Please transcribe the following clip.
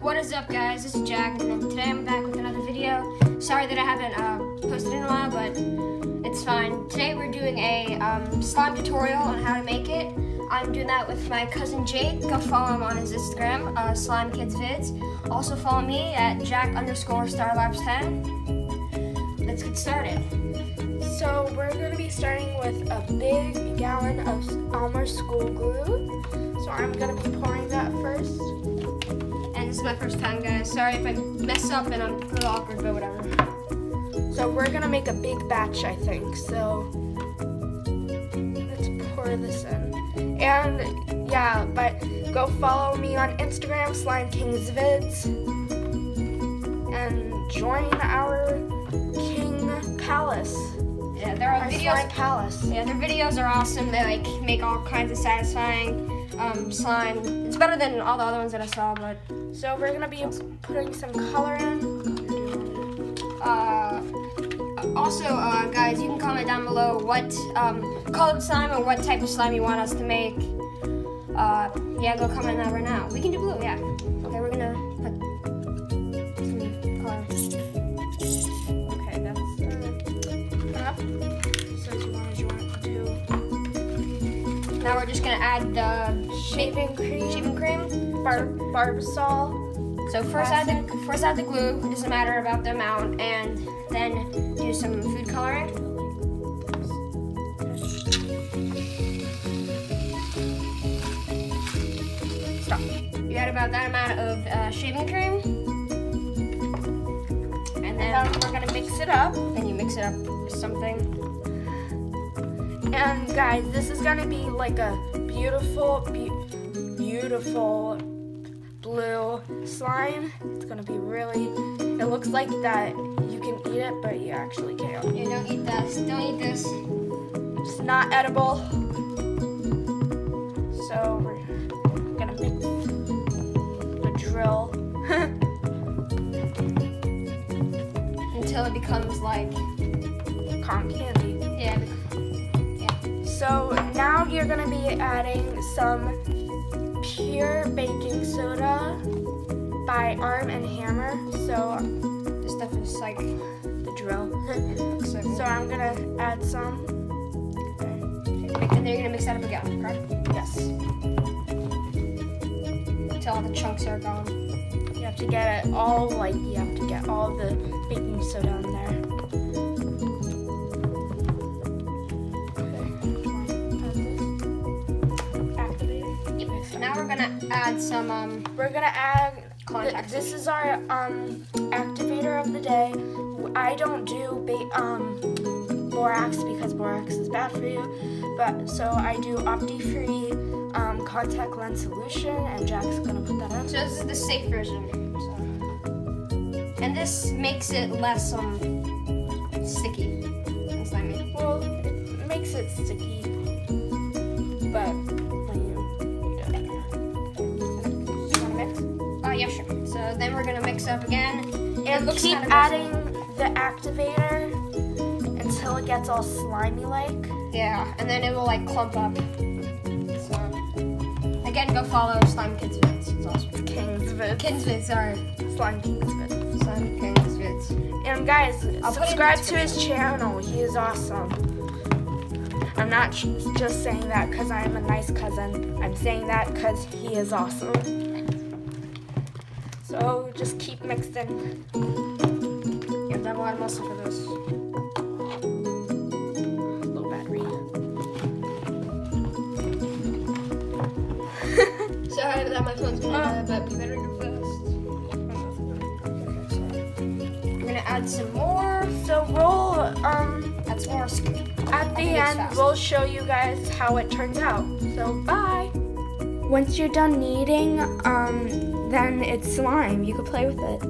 What is up, guys? This is Jack, and today I'm back with another video. Sorry that I haven't posted in a while, but it's fine. Today we're doing a slime tutorial on how to make it. I'm doing that with my cousin Jake. Go follow him on his Instagram, SlimeKidsVids. Also follow me at Jack_StarLabs10. Let's get started. So we're going to be starting with a big gallon of Elmer School Glue. So I'm going to be pouring that first. And this is my first time, guys. Sorry if I mess up and I'm a little awkward, but whatever. So we're going to make a big batch, I think. So let's pour this in. And yeah, but go follow me on Instagram, SlimeKingsVids. And join our King Palace. Yeah, there are videos. Slime Palace. Yeah, their videos are awesome. They make all kinds of satisfying slime. It's better than all the other ones that I saw, but so we're gonna be putting some color in. Also, guys, you can comment down below what colored slime or what type of slime you want us to make. Yeah, go comment that right now. We can do blue, yeah. Okay, we're gonna put some color. Okay, that's enough. So as you want to do. Now we're just gonna add the Shaving cream, Barbasol. So first add the glue. It doesn't matter about the amount, and then do some food coloring. Stop. You add about that amount of shaving cream, and then we're gonna mix it up. Then you mix it up with something. And guys, this is gonna be like a beautiful blue slime. It's gonna be really, it looks like that you can eat it, but you actually can't. Yeah, don't eat this. Don't eat this. It's not edible. So we're gonna make the drill until it becomes like cotton candy. Yeah. So now you're gonna be adding some pure baking soda by Arm & Hammer. So this stuff is like the drill. So I'm gonna add some. Okay. And then you're gonna mix that up again, correct? Yes. Until all the chunks are gone. You have to get it all, you have to get all the baking soda in there. Now we're gonna add some. This is our activator of the day. I don't do borax because borax is bad for you, but so I do Opti-Free contact lens solution, and Jack's gonna put that in. So this is the safe version. So. And this makes it less sticky and slimy. Well, it makes it sticky, but. Yeah, sure. So then we're gonna mix up again. And keep adding the activator until it gets all slimy like. Yeah, and then it will like clump up. So again, go follow SlimeKidsVids. It's awesome. KingsVids, sorry. SlimeKingsVids. SlimeKingsVids. And guys, subscribe to his channel. He is awesome. I'm not just saying that because I am a nice cousin. I'm saying that because he is awesome. So just keep mixing. Yeah, double add muscle for this. Low battery. Sorry that my phone's gonna die, but we better go fast. We're gonna add some more. So we'll add some more. At the end, we'll show you guys how it turns out. So bye. Once you're done kneading, then it's slime. You can play with it.